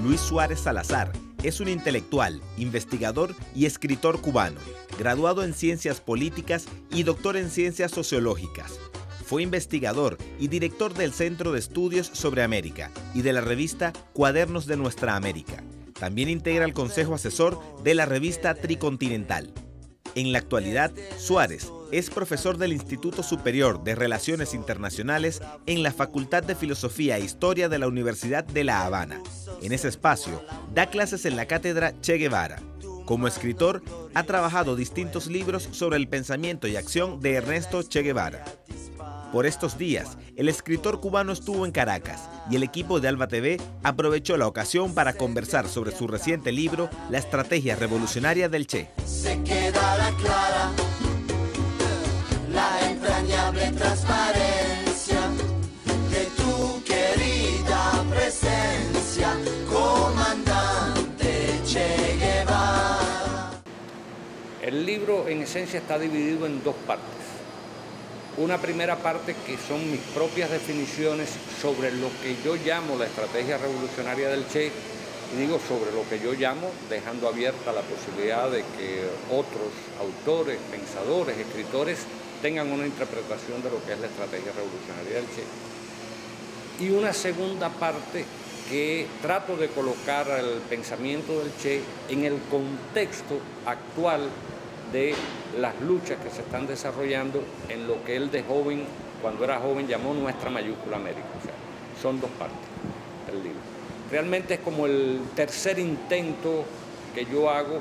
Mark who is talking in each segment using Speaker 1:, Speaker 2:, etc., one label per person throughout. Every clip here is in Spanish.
Speaker 1: Luis Suárez Salazar es un intelectual, investigador y escritor cubano, graduado en Ciencias Políticas y doctor en Ciencias Sociológicas. Fue investigador y director del Centro de Estudios sobre América y de la revista Cuadernos de Nuestra América. También integra el Consejo Asesor de la revista Tricontinental. En la actualidad, Suárez es profesor del Instituto Superior de Relaciones Internacionales en la Facultad de Filosofía e Historia de la Universidad de La Habana. En ese espacio, da clases en la cátedra Che Guevara. Como escritor, ha trabajado distintos libros sobre el pensamiento y acción de Ernesto Che Guevara. Por estos días, el escritor cubano estuvo en Caracas y el equipo de Alba TV aprovechó la ocasión para conversar sobre su reciente libro, La estrategia revolucionaria del Che.
Speaker 2: Se quedará clara la entrañable transparencia de tu querida presencia, comandante Che Guevara.
Speaker 3: El libro en esencia está dividido en dos partes. Una primera parte que son mis propias definiciones sobre lo que yo llamo la estrategia revolucionaria del Che, y digo sobre lo que yo llamo, dejando abierta la posibilidad de que otros autores, pensadores, escritores tengan una interpretación de lo que es la estrategia revolucionaria del Che. Y una segunda parte que trato de colocar el pensamiento del Che en el contexto actual de las luchas que se están desarrollando en lo que él de joven, cuando era joven, llamó nuestra mayúscula América. O sea, son dos partes del libro. Realmente es como el tercer intento que yo hago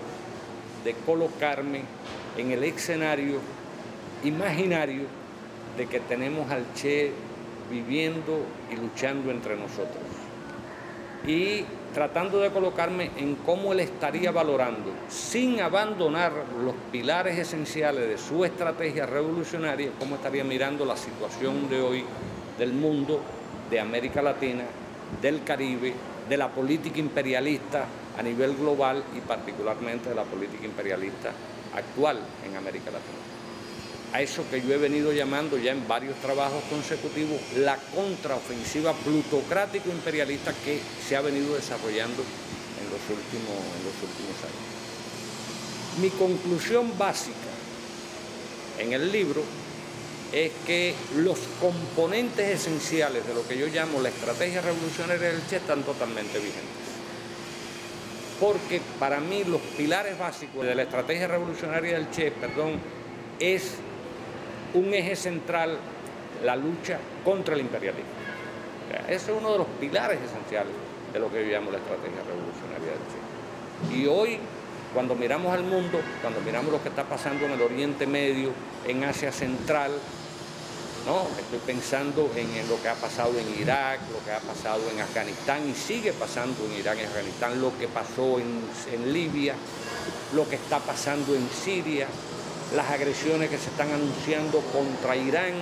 Speaker 3: de colocarme en el escenario imaginario de que tenemos al Che viviendo y luchando entre nosotros. Y tratando de colocarme en cómo él estaría valorando, sin abandonar los pilares esenciales de su estrategia revolucionaria, cómo estaría mirando la situación de hoy del mundo, de América Latina, del Caribe, de la política imperialista a nivel global y particularmente de la política imperialista actual en América Latina. A eso que yo he venido llamando ya en varios trabajos consecutivos la contraofensiva plutocrático-imperialista que se ha venido desarrollando en los últimos años. Mi conclusión básica en el libro es que los componentes esenciales de lo que yo llamo la estrategia revolucionaria del Che están totalmente vigentes. Porque para mí los pilares básicos de la estrategia revolucionaria del Che, es un eje central, la lucha contra el imperialismo. O sea, ese es uno de los pilares esenciales de lo que yo llamo la estrategia revolucionaria del Che. Y hoy, cuando miramos al mundo, cuando miramos lo que está pasando en el Oriente Medio, en Asia Central, ¿no? Estoy pensando en lo que ha pasado en Irak, lo que ha pasado en Afganistán y sigue pasando en Irak y Afganistán, lo que pasó en Libia, lo que está pasando en Siria, las agresiones que se están anunciando contra Irán,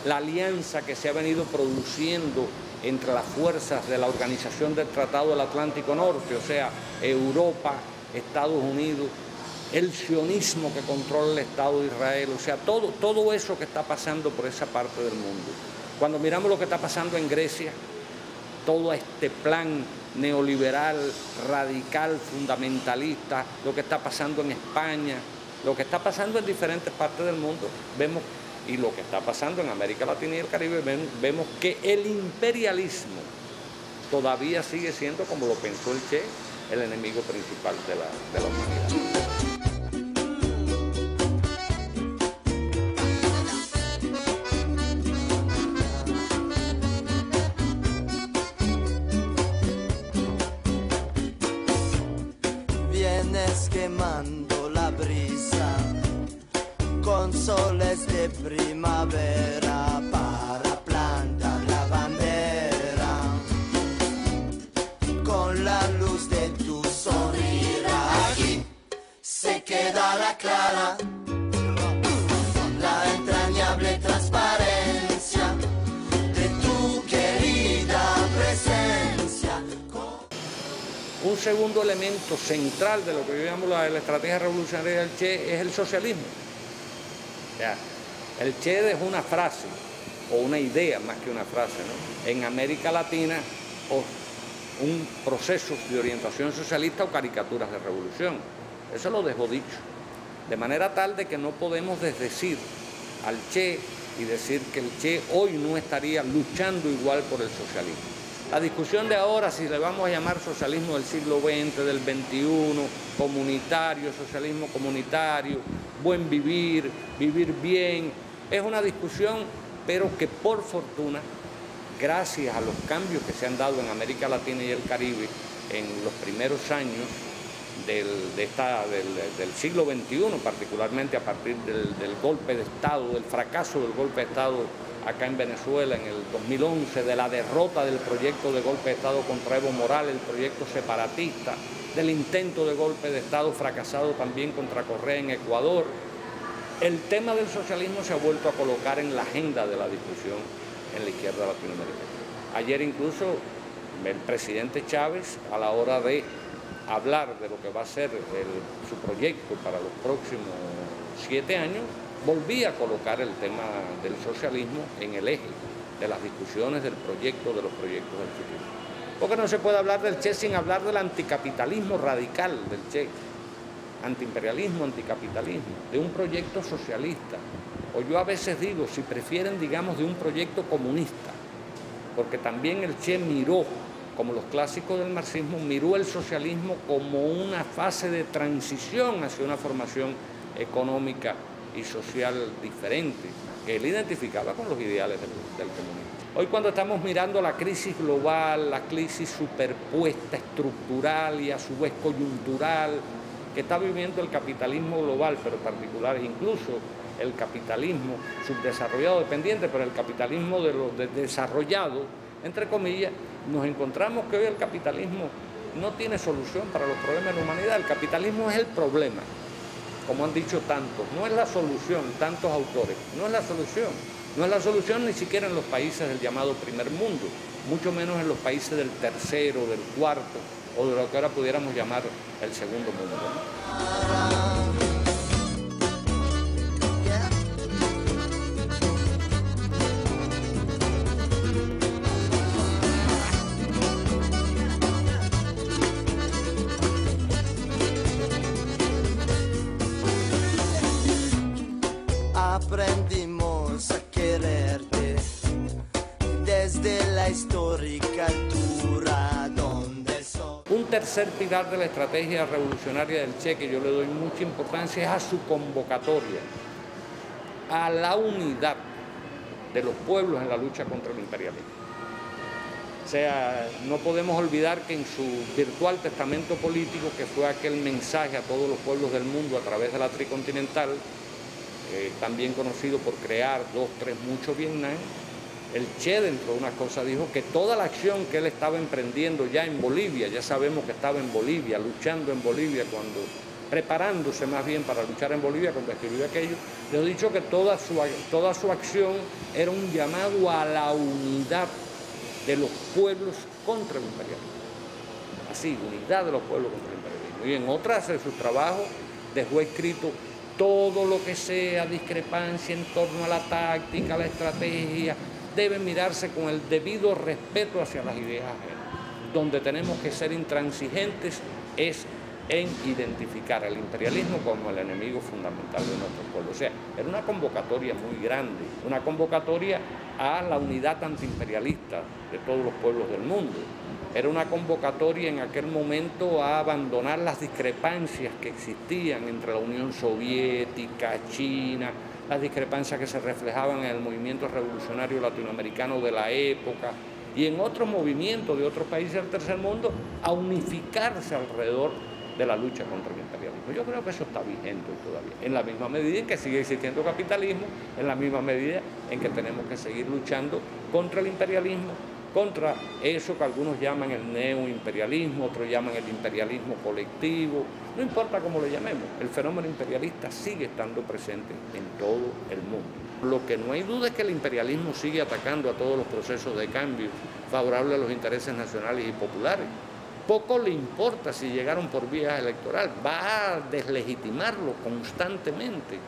Speaker 3: la alianza que se ha venido produciendo entre las fuerzas de la Organización del Tratado del Atlántico Norte, o sea, Europa, Estados Unidos, el sionismo que controla el Estado de Israel, o sea, todo eso que está pasando por esa parte del mundo. Cuando miramos lo que está pasando en Grecia, todo este plan neoliberal, radical, fundamentalista, lo que está pasando en España, lo que está pasando en diferentes partes del mundo, vemos, y lo que está pasando en América Latina y el Caribe, vemos que el imperialismo todavía sigue siendo, como lo pensó el Che, el enemigo principal de la humanidad.
Speaker 2: Vienes quemando la brisa con soles de primavera para plantar la bandera con la luz de tu sonrisa. Aquí se quedará clara la entrañable transparencia de tu querida presencia.
Speaker 3: Un segundo elemento central de lo que yo llamo la estrategia revolucionaria del Che es el socialismo. O sea, el Che dejó una frase, o una idea más que una frase, ¿no? En América Latina un proceso de orientación socialista o caricaturas de revolución. Eso lo dejó dicho. De manera tal de que no podemos desdecir al Che y decir que el Che hoy no estaría luchando igual por el socialismo. La discusión de ahora, si le vamos a llamar socialismo del siglo XX, del XXI, comunitario, socialismo comunitario, buen vivir, vivir bien, es una discusión, pero que por fortuna, gracias a los cambios que se han dado en América Latina y el Caribe en los primeros años del siglo XXI, particularmente a partir del golpe de Estado, del fracaso del golpe de Estado acá en Venezuela en el 2011, de la derrota del proyecto de golpe de Estado contra Evo Morales, el proyecto separatista, del intento de golpe de Estado fracasado también contra Correa en Ecuador. El tema del socialismo se ha vuelto a colocar en la agenda de la discusión en la izquierda latinoamericana. Ayer incluso el presidente Chávez, a la hora de hablar de lo que va a ser su proyecto para los próximos 7 años, volvía a colocar el tema del socialismo en el eje de las discusiones del proyecto, de los proyectos del futuro. Porque no se puede hablar del Che sin hablar del anticapitalismo radical del Che, antiimperialismo, anticapitalismo, de un proyecto socialista. O yo a veces digo, si prefieren, digamos, de un proyecto comunista, porque también el Che miró, como los clásicos del marxismo, miró el socialismo como una fase de transición hacia una formación económica y social diferente, que él identificaba con los ideales del comunismo. Hoy, cuando estamos mirando la crisis global, la crisis superpuesta, estructural y a su vez coyuntural, que está viviendo el capitalismo global, pero en particular incluso el capitalismo subdesarrollado dependiente, pero el capitalismo de los desarrollados, entre comillas, nos encontramos que hoy el capitalismo no tiene solución para los problemas de la humanidad. El capitalismo es el problema, como han dicho tantos, no es la solución, tantos autores, no es la solución. No es la solución ni siquiera en los países del llamado primer mundo, mucho menos en los países del tercero, del cuarto, o de lo que ahora pudiéramos llamar el segundo mundo.
Speaker 2: Aprendimos a quererte desde la histórica altura donde soy.
Speaker 3: Un tercer pilar de la estrategia revolucionaria del Che, que yo le doy mucha importancia, es a su convocatoria, a la unidad de los pueblos en la lucha contra el imperialismo. O sea, no podemos olvidar que en su virtual testamento político, que fue aquel mensaje a todos los pueblos del mundo a través de la tricontinental, también conocido por crear 2, 3, mucho Vietnam, el Che, dentro de unas cosas, dijo que toda la acción que él estaba emprendiendo ya en Bolivia, ya sabemos que estaba en Bolivia, luchando en Bolivia, preparándose más bien para luchar en Bolivia cuando escribió aquello, le he dicho que toda su acción era un llamado a la unidad de los pueblos contra el imperialismo. Así, unidad de los pueblos contra el imperialismo. Y en otras de sus trabajos dejó escrito: todo lo que sea discrepancia en torno a la táctica, a la estrategia, debe mirarse con el debido respeto hacia las ideas ajenas. Donde tenemos que ser intransigentes es en identificar al imperialismo como el enemigo fundamental de nuestro pueblo. O sea, era una convocatoria muy grande, una convocatoria a la unidad antiimperialista de todos los pueblos del mundo. Era una convocatoria en aquel momento a abandonar las discrepancias que existían entre la Unión Soviética, China, las discrepancias que se reflejaban en el movimiento revolucionario latinoamericano de la época y en otros movimientos de otros países del tercer mundo, a unificarse alrededor de la lucha contra el imperialismo. Yo creo que eso está vigente todavía, en la misma medida en que sigue existiendo capitalismo, en la misma medida en que tenemos que seguir luchando contra el imperialismo, contra eso que algunos llaman el neoimperialismo, otros llaman el imperialismo colectivo, no importa cómo lo llamemos, el fenómeno imperialista sigue estando presente en todo el mundo. Lo que no hay duda es que el imperialismo sigue atacando a todos los procesos de cambio favorables a los intereses nacionales y populares. Poco le importa si llegaron por vía electoral, va a deslegitimarlo constantemente.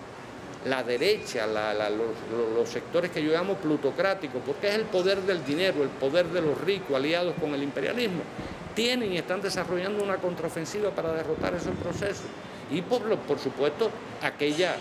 Speaker 3: La derecha, los sectores que yo llamo plutocráticos, porque es el poder del dinero, el poder de los ricos aliados con el imperialismo. tienen y están desarrollando una contraofensiva para derrotar esos procesos. Y por supuesto, aquella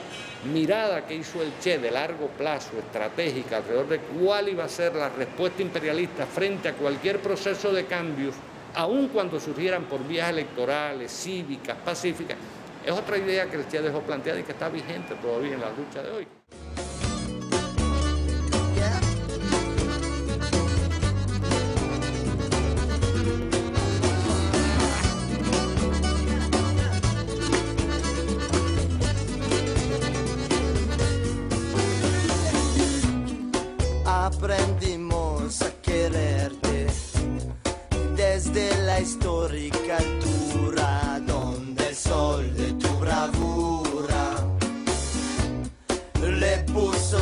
Speaker 3: mirada que hizo el Che de largo plazo, estratégica, alrededor de cuál iba a ser la respuesta imperialista frente a cualquier proceso de cambios, aun cuando surgieran por vías electorales, cívicas, pacíficas, es otra idea que el Che dejó planteada y que está vigente todavía en la lucha de hoy.
Speaker 2: Aprendimos a quererte desde la histórica altura donde el sol de tu bravura le puso